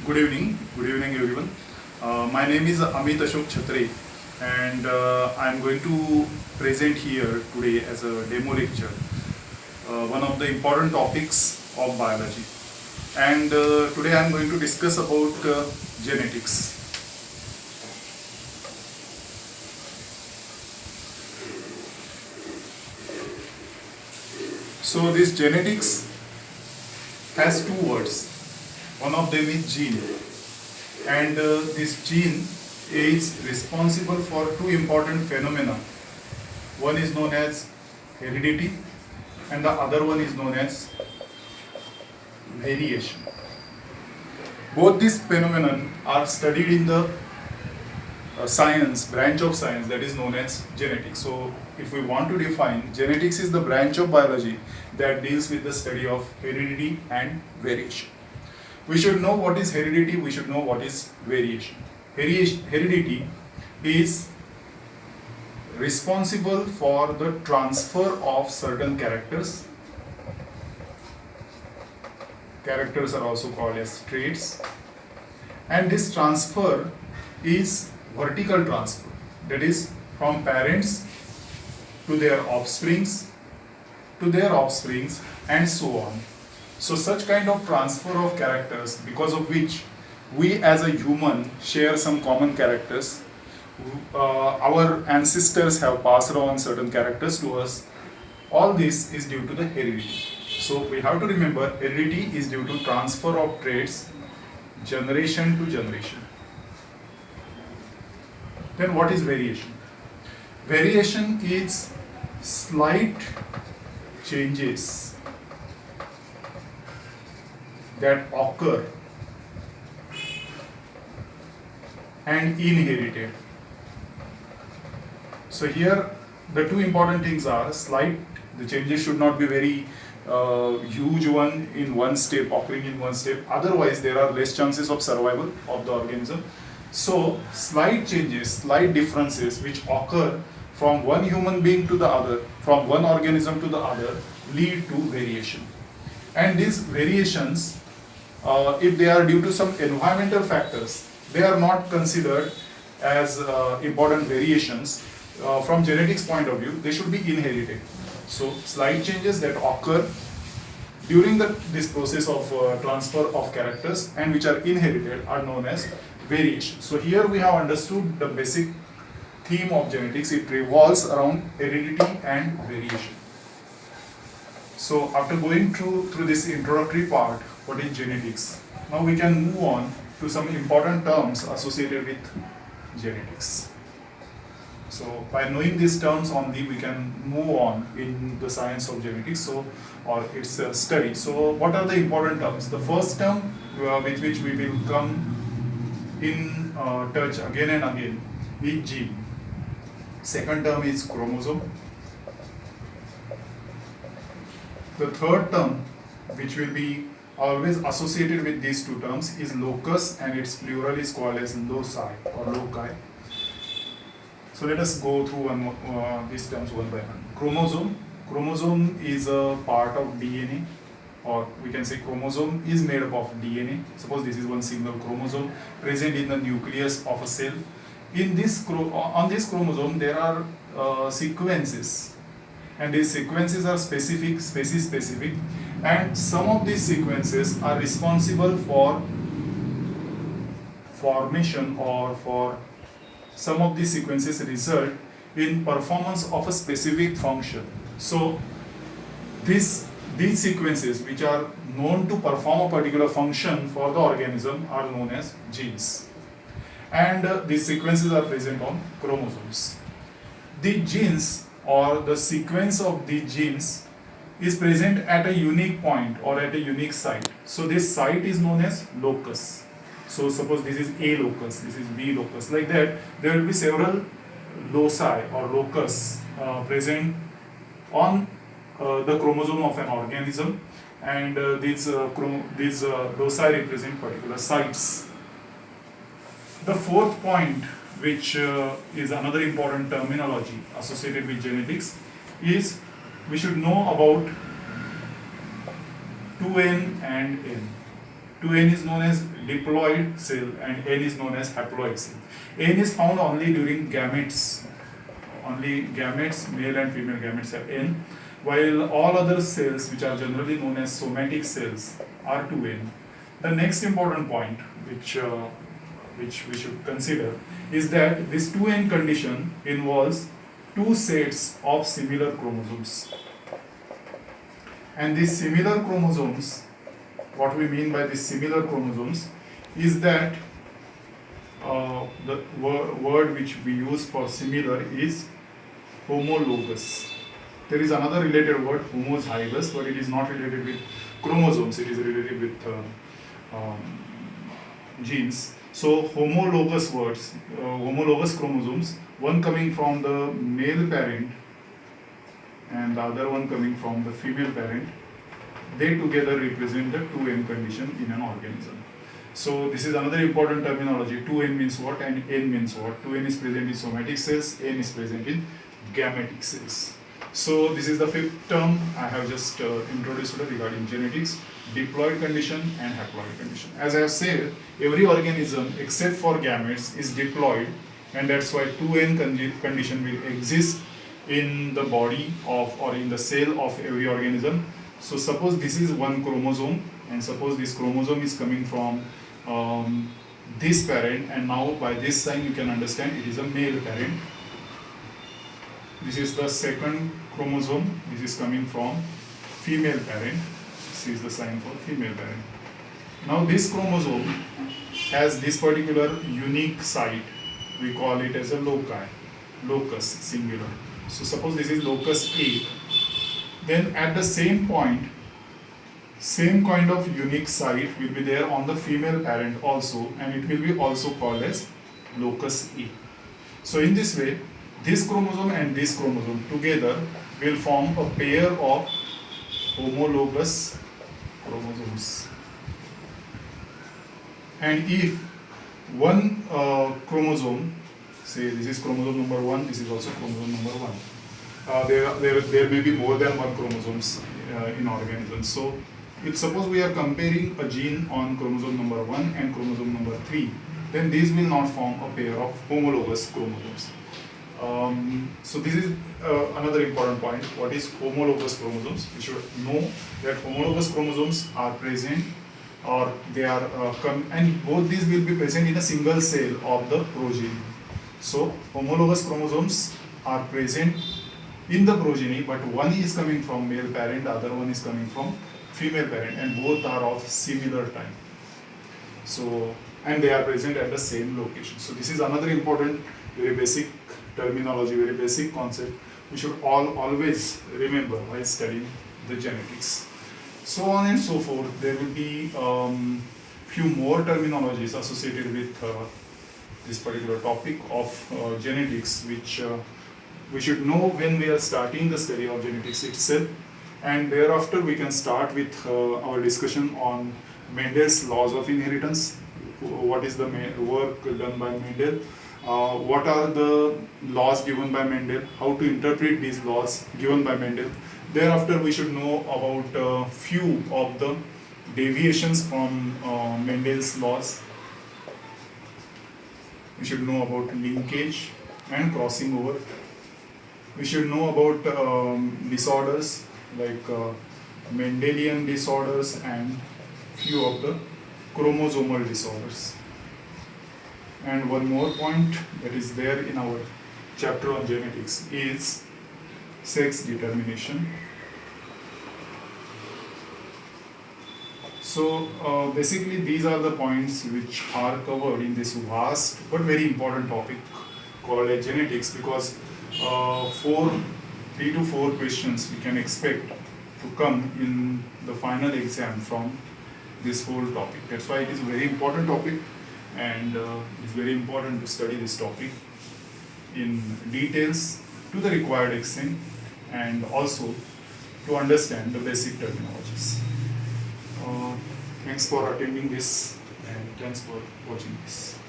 Good evening everyone. My name is Amit Ashok Chhatre and I am going to present here today as a demo lecture one of the important topics of biology. And today I am going to discuss about genetics. So this genetics has two words. One of them is gene, and this gene is responsible for two important phenomena. One is known as heredity and the other one is known as variation. Both these phenomena are studied in the branch of science that is known as genetics. So if we want to define, genetics is the branch of biology that deals with the study of heredity and variation. We should know what is heredity, we should know what is variation. Heredity is responsible for the transfer of certain characters. Characters are also called as traits. And this transfer is vertical transfer, that is from parents to their offsprings, and so on. So such kind of transfer of characters, because of which we as a human share some common characters. Our ancestors have passed on certain characters to us. All this is due to the heredity. So we have to remember, heredity is due to transfer of traits generation to generation. Then what is variation? Variation is slight changes that occur and inherited. So here the two important things are slight, the changes should not be very huge one in one step, occurring in one step, otherwise there are less chances of survival of the organism. So slight changes, slight differences which occur from one human being to the other, from one organism to the other, lead to variation. And these variations, if they are due to some environmental factors, they are not considered as important variations. From genetics point of view, they should be inherited. So slight changes that occur during this process of transfer of characters and which are inherited are known as variation. So here we have understood the basic theme of genetics. It revolves around heredity and variation. So after going through this introductory part, what is genetics? Now we can move on to some important terms associated with genetics. So by knowing these terms only, we can move on in the science of genetics, or its study. So what are the important terms? The first term with which we will come in touch again and again is gene. Second term is chromosome. The third term, which will be always associated with these two terms, is locus, and its plural is called as loci or loci. So let us go through these terms one by one. Chromosome. Chromosome is a part of DNA, or we can say chromosome is made up of DNA. Suppose this is one single chromosome present in the nucleus of a cell. In this on this chromosome there are sequences, and these sequences are specific, species specific, and some of these sequences are responsible for formation, or for some of these sequences result in performance of a specific function. So these sequences which are known to perform a particular function for the organism are known as genes, and these sequences are present on chromosomes. The genes, or the sequence of the genes, is present at a unique point or at a unique site. So this site is known as locus. So suppose this is A locus, this is B locus, like that there will be several loci or locus present on the chromosome of an organism, and these loci represent particular sites. The fourth point, which is another important terminology associated with genetics, is we should know about 2n and n. 2n is known as diploid cell and n is known as haploid cell. N is found only during gametes. Only gametes, male and female gametes have n, while all other cells, which are generally known as somatic cells, are 2n. The next important point which we should consider is that this 2n condition involves two sets of similar chromosomes. And these similar chromosomes, what we mean by these similar chromosomes is that the word which we use for similar is homologous. There is another related word, homozygous, but it is not related with chromosomes, it is related with genes. So homologous words, homologous chromosomes, one coming from the male parent and the other one coming from the female parent, they together represent the 2n condition in an organism. So this is another important terminology. 2n means what and n means what. 2n is present in somatic cells, n is present in gametic cells. So this is the fifth term I have just introduced regarding genetics, diploid condition and haploid condition. As I have said, every organism except for gametes is diploid, and that's why 2n condition will exist in the body of or in the cell of every organism. So suppose this is one chromosome, and suppose this chromosome is coming from this parent, and now by this sign you can understand it is a male parent. This is the second chromosome, this is coming from female parent. This is the sign for female parent. Now this chromosome has this particular unique site, we call it as a loci, locus singular. So suppose this is locus A, then at the same point, same kind of unique site will be there on the female parent also, and it will be also called as locus A. So in this way, this chromosome and this chromosome together will form a pair of homologous chromosomes. And if one chromosome, say this is chromosome number 1, this is also chromosome number 1, there may be more than one chromosomes in organisms. So if suppose we are comparing a gene on chromosome number 1 and chromosome number 3, then these will not form a pair of homologous chromosomes. So this is another important point. What is homologous chromosomes? We should know that homologous chromosomes are present, or they are and both these will be present in a single cell of the progeny. So homologous chromosomes are present in the progeny, but one is coming from male parent, the other one is coming from female parent, and both are of similar type. So, and they are present at the same location. So this is another important, very basic terminology, very basic concept we should always remember while studying the genetics. So on and so forth. There will be few more terminologies associated with this particular topic of genetics, which we should know when we are starting the study of genetics itself, and thereafter we can start with our discussion on Mendel's laws of inheritance. What is the work done by Mendel? What are the laws given by Mendel? How to interpret these laws given by Mendel? Thereafter, we should know about few of the deviations from Mendel's laws. We should know about linkage and crossing over. We should know about disorders like Mendelian disorders and few of the chromosomal disorders. And one more point that is there in our chapter on genetics is sex determination. So basically these are the points which are covered in this vast but very important topic called as genetics, because 3 to 4 questions we can expect to come in the final exam from this whole topic. That's why it is a very important topic, and it's very important to study this topic in details to the required extent, and also to understand the basic terminologies. Thanks for attending this, and thanks for watching this.